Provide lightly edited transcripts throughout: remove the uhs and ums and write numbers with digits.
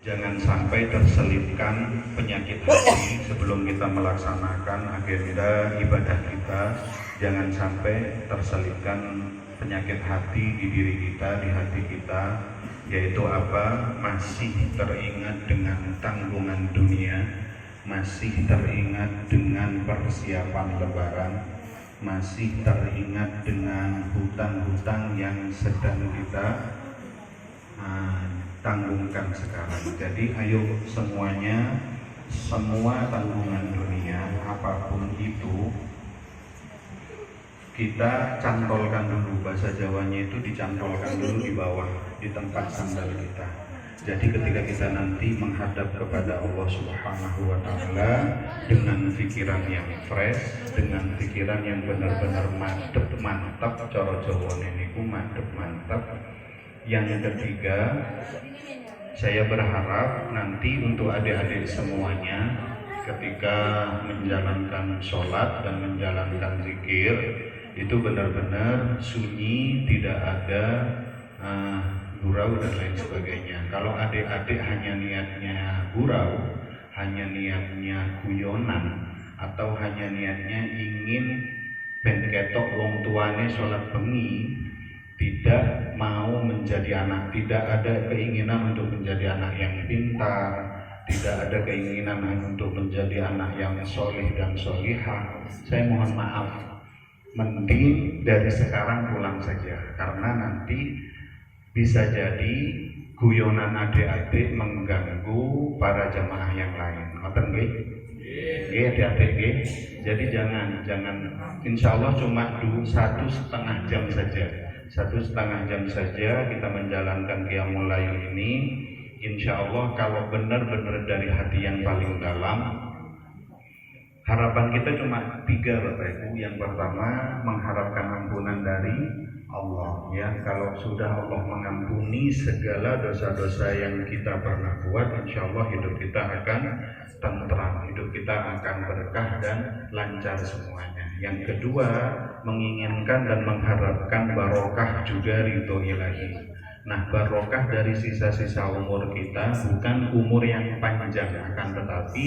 Jangan sampai terselipkan penyakit hati sebelum kita melaksanakan agenda ibadah kita. Jangan sampai terselipkan penyakit hati di diri kita, di hati kita, yaitu apa? Masih teringat dengan tanggungan dunia, masih teringat dengan persiapan lebaran, masih teringat dengan hutang-hutang yang sedang kita tanggungkan sekarang. Jadi ayo semuanya, semua tanggungan dunia apapun itu kita cantolkan dulu. Bahasa Jawanya itu dicantolkan dulu di bawah, di tempat sandal kita. Jadi ketika kita nanti menghadap kepada Allah Subhanahu wa Ta'ala dengan pikiran yang fresh, dengan pikiran yang benar-benar mantap, cara Jawane niku mantap. Yang ketiga, saya berharap nanti untuk adik-adik semuanya ketika menjalankan sholat dan menjalankan zikir itu benar-benar sunyi, tidak ada gurau dan lain sebagainya. Kalau adik-adik hanya niatnya gurau, hanya niatnya guyonan, atau hanya niatnya ingin ben ketok wong tuane sholat bengi, tidak mau menjadi anak, tidak ada keinginan untuk menjadi anak yang pintar, tidak ada keinginan untuk menjadi anak yang solih dan solihah, saya mohon maaf, mending dari sekarang pulang saja, karena nanti bisa jadi guyonan adik-adik mengganggu para jamaah yang lain. Ngoten nggih? Nggih adik-adik nggih. Jadi jangan insya Allah cuma 1,5 jam saja. 1,5 jam saja kita menjalankan Qiyamul Lail ini. Insya Allah kalau benar-benar dari hati yang paling dalam, harapan kita cuma 3 Bapak Ibu. Yang pertama mengharapkan ampunan dari Allah, ya. Kalau sudah Allah mengampuni segala dosa-dosa yang kita pernah buat, insya Allah hidup kita akan tentram, hidup kita akan berkah dan lancar semuanya. Yang kedua, menginginkan dan mengharapkan barokah juga ridho ilahi. Nah, barokah dari sisa-sisa umur kita bukan umur yang panjang, akan tetapi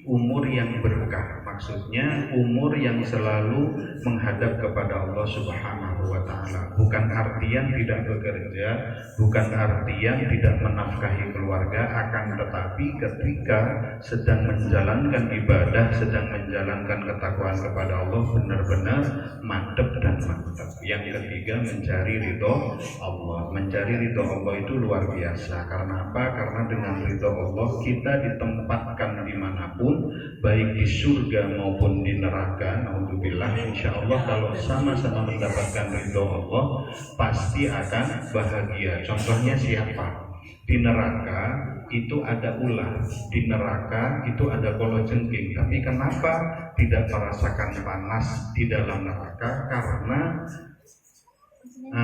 umur yang berkah. Maksudnya umur yang selalu menghadap kepada Allah Subhanahu wa Ta'ala. Bukan artian tidak bekerja, bukan artian tidak menafkahi keluarga, akan tetapi ketika sedang menjalankan ibadah, sedang menjalankan ketakwaan kepada Allah, benar-benar mantap dan mantap. Yang ketiga, mencari ridho Allah. Mencari ridho Allah itu luar biasa. Karena apa? Karena dengan ridho Allah kita ditempatkan dimanapun, baik di surga maupun di neraka. Alhamdulillah, insya Allah kalau sama-sama mendapatkan ridho Allah pasti akan bahagia. Contohnya siapa? Di neraka itu ada ular, di neraka itu ada kalajengking. Tapi kenapa tidak merasakan panas di dalam neraka? Karena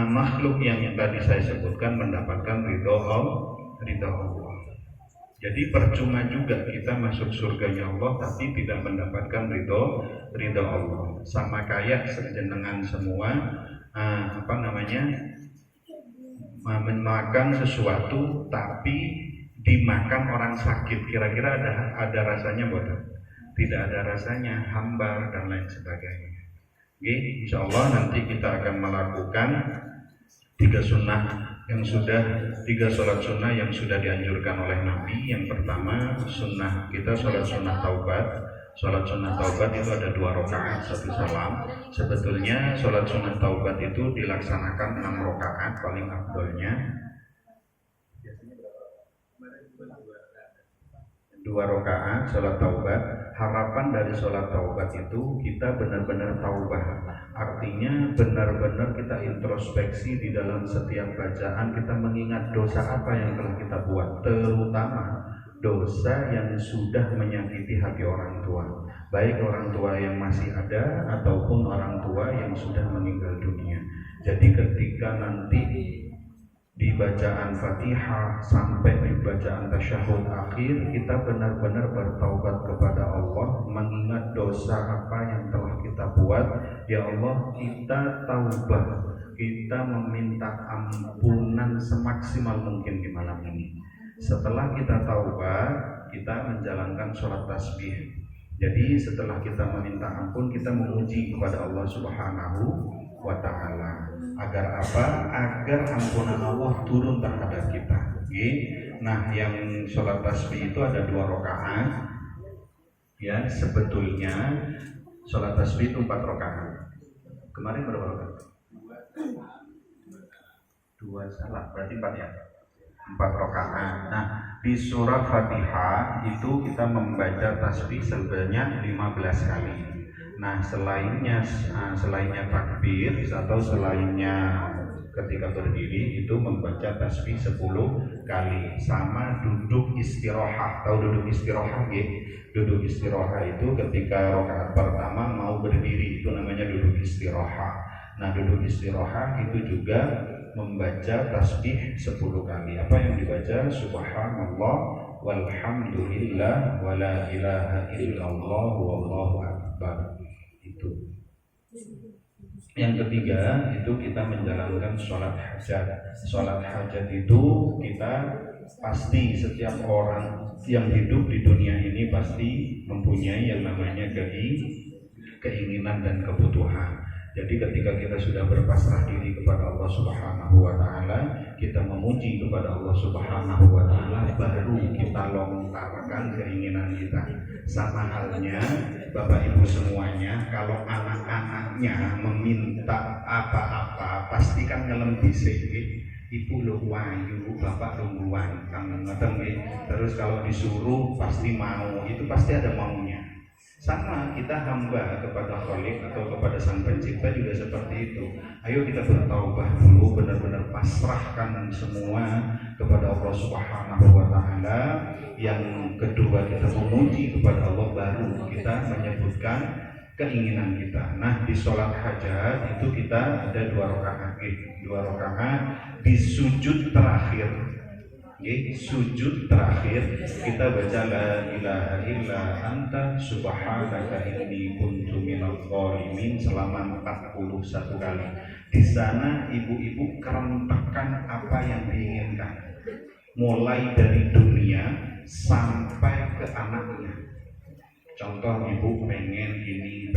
makhluk yang tadi saya sebutkan mendapatkan ridho Allah. Jadi percuma juga kita masuk surganya Allah tapi tidak mendapatkan ridho Allah. Sama kayak sejenengan semua memakan sesuatu tapi dimakan orang sakit, kira-kira ada rasanya bukan? Tidak ada rasanya, hambar dan lain sebagainya. Oke, insya Allah nanti kita akan melakukan 3 sholat sunnah yang sudah dianjurkan oleh Nabi. Yang pertama sunnah kita sholat sunnah taubat. Sholat sunnah taubat itu ada 2 rakaat 1 salam. Sebetulnya sholat sunnah taubat itu dilaksanakan 6 rakaat paling afdolnya. 2 rakaat sholat taubat. Harapan dari sholat taubat itu kita benar-benar taubah. Artinya benar-benar kita introspeksi di dalam setiap bacaan, kita mengingat dosa apa yang telah kita buat, terutama dosa yang sudah menyakiti hati orang tua, baik orang tua yang masih ada ataupun orang tua yang sudah meninggal dunia. Jadi ketika nanti di bacaan Fatihah sampai di bacaan tasyahud akhir, kita benar-benar bertaubat kepada Allah, mengingat dosa apa yang telah kita buat. Ya Allah, kita taubat, kita meminta ampunan semaksimal mungkin di malam ini. Setelah kita taubat, kita menjalankan sholat tasbih. Jadi setelah kita meminta ampun, kita memuji kepada Allah Subhanahu wa Ta'ala. Agar apa? Agar ampunan Allah turun terhadap kita. Nah, yang sholat tasbih itu ada 2 rakaat. Ya, sebetulnya sholat tasbih itu 4 rakaat. Kemarin berapa rakaat? 2 salah, berarti 4 ya? 4 rakaat. Nah, di surah Fatihah itu kita membaca tasbih sebanyak 15 kali. Nah, selainnya takbir atau selainnya ketika berdiri itu membaca tasbih 10 kali. Sama duduk istirahat. Tahu duduk istirahat ya? Duduk istirahat itu ketika rakaat pertama mau berdiri, itu namanya duduk istirahat. Nah, duduk istirahat itu juga membaca tasbih 10 kali. Apa yang dibaca? Subhanallah walhamdulillah wala ilaha illallah wallahu akbar. Itu. Yang ketiga itu kita menjalankan sholat hajat. Sholat hajat itu kita pasti, setiap orang yang hidup di dunia ini pasti mempunyai yang namanya keinginan dan kebutuhan. Jadi ketika kita sudah berpasrah diri kepada Allah Subhanahu wa Ta'ala, kita memuji kepada Allah Subhanahu wa Ta'ala, baru kita lontarkan keinginan kita. Sama halnya Bapak Ibu semuanya, kalau anak-anaknya meminta apa-apa, pasti kan ngelem dhisik. Ibu lo wayu, bapak lo buan, terus kalau disuruh pasti mau, itu pasti ada maunya. Sama kita hamba kepada Khalik atau kepada Sang Pencipta juga seperti itu. Ayo kita bertaubat dulu, benar-benar pasrahkan semua kepada Allah Subhanahu wa Ta'ala. Yang kedua kita memuji kepada Allah, baru kita menyebutkan keinginan kita. Nah, di sholat hajat itu kita ada 2 rakaat. 2 rakaat di sujud terakhir. Sujud terakhir kita baca la ilaha illa anta subhanaka inni kuntu minadh dhalimin selama 41 kali. Di sana ibu-ibu kerentakkan apa yang diinginkan, mulai dari dunia sampai ke anaknya. Contoh, ibu pengen ini,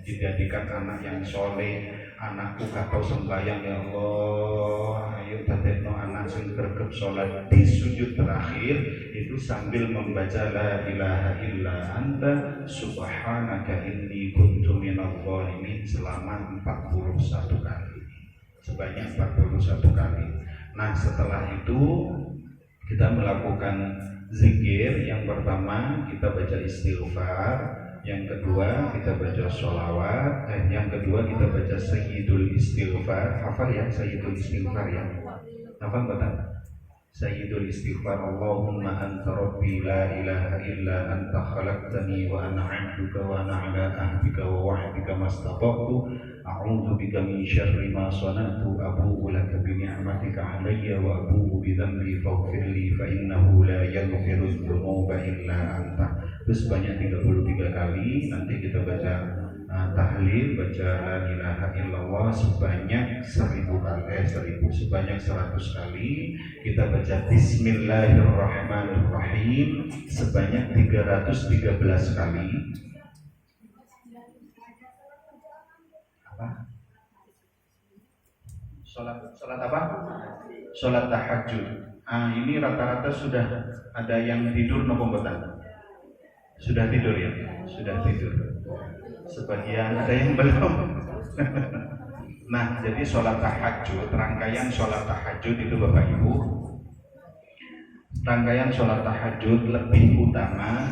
dijadikan anak yang soleh. Anakku kata sembahyang, ya Allah, ayo dadekno anak sing gregep salat. Di sujud terakhir itu sambil membaca la ilaha illa anta subhanaka inni kuntu minadh dhalimin selama 41 kali. Sebanyak 41 kali. Nah, setelah itu kita melakukan zikir. Yang pertama kita baca istighfar, yang kedua kita baca sholawat, yang kedua kita baca sayyidul istighfar. Hafal ya sayyidul istighfar ya? Hafal betul? Sayyidul istighfar, Allahumma anta rabbi la ilaha illa anta khalaqtani wa ana 'abduka wa ana 'ala ahdika wa wa'dika mastata'tu a'udzu bika min syarri ma sana'tu abu'u laka bi ni'matika 'alayya wa abu'u bi dhanbi faghfir li fa innahu la yaghfiru dzunuba illa anta. Terus sebanyak 33 kali. Nanti kita baca tahlil, baca la ilaha illallah sebanyak 1000 kali, sebanyak 100 kali. Kita baca bismillahirrahmanirrahim sebanyak 313 kali. Apa? Salat apa? Salat tahajud. Ini rata-rata sudah ada yang tidur nopo mboten? Sudah tidur ya? Sudah tidur. Sebagian ada yang belum. Nah, jadi sholat tahajud, rangkaian sholat tahajud itu Bapak Ibu, rangkaian sholat tahajud lebih utama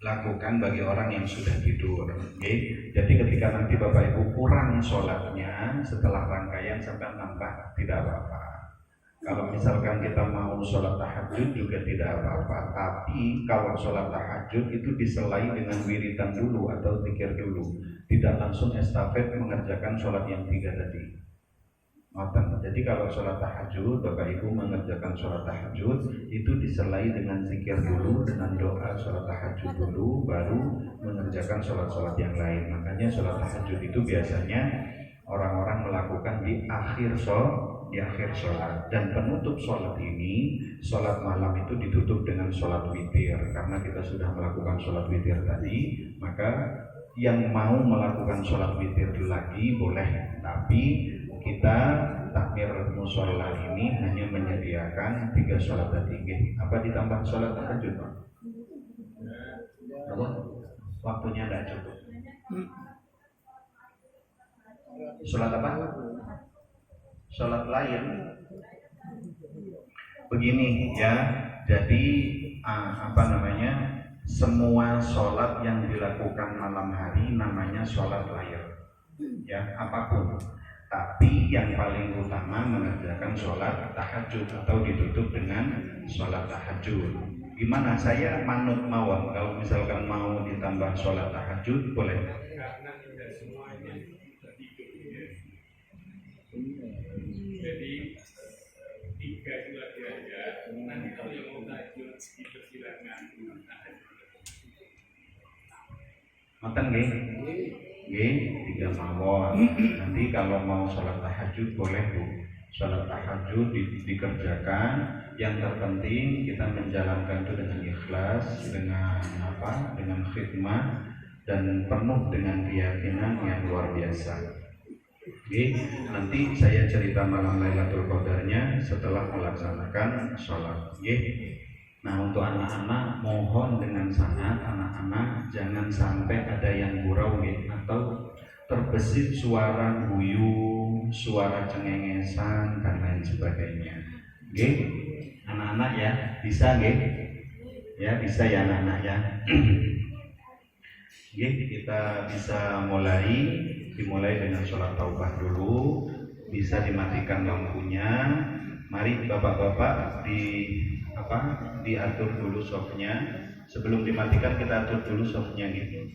dilakukan bagi orang yang sudah tidur. Jadi ketika nanti Bapak Ibu kurang sholatnya setelah rangkaian sampai nambah, tidak apa-apa. Kalau misalkan kita mau sholat tahajud juga tidak apa-apa. Tapi kalau sholat tahajud itu diselai dengan wiridan dulu atau zikir dulu, tidak langsung estafet mengerjakan sholat yang 3 tadi. Jadi kalau sholat tahajud, Bapak Ibu mengerjakan sholat tahajud itu diselai dengan zikir dulu, dengan doa sholat tahajud dulu, baru mengerjakan sholat-sholat yang lain. Makanya sholat tahajud itu biasanya orang-orang melakukan di akhir sholat di akhir sholat. Dan penutup sholat ini, sholat malam itu ditutup dengan sholat witir. Karena kita sudah melakukan sholat witir tadi, maka yang mau melakukan sholat witir lagi boleh, tapi kita takmir musola ini hanya menyediakan 3 sholat tadi. Apa ditambah sholat tahajud, Pak? Apa? Waktunya tidak cukup. Sholat apa? Sholat lain. Begini ya, jadi semua sholat yang dilakukan malam hari namanya sholat lain, ya apapun. Tapi yang paling utama mengerjakan sholat tahajud atau ditutup dengan sholat tahajud. Gimana? Saya manut mawon. Kalau misalkan mau ditambah sholat tahajud boleh. Jadi 3 aja. Nanti kalau yang mau tahajud dipersilakan. Makan nggih? Nggih, 3 mawon. Nanti kalau mau sholat tahajud boleh, Bu. Sholat tahajud dikerjakan. Yang terpenting kita menjalankan itu dengan ikhlas, dengan khidmat dan penuh dengan keyakinan yang luar biasa. Oke, nanti saya cerita malam Lailatul Qadarnya setelah melaksanakan sholat. Oke. Nah, untuk anak-anak mohon dengan sangat anak-anak jangan sampai ada yang gurau atau terbesit suara guyu, suara cengengesan dan lain sebagainya. Oke, anak-anak ya bisa ya bisa ya anak-anak ya. Oke, kita bisa dimulai dengan sholat taubah dulu. Bisa dimatikan lampunya. Mari bapak-bapak diatur dulu softnya. Sebelum dimatikan kita atur dulu softnya gitu.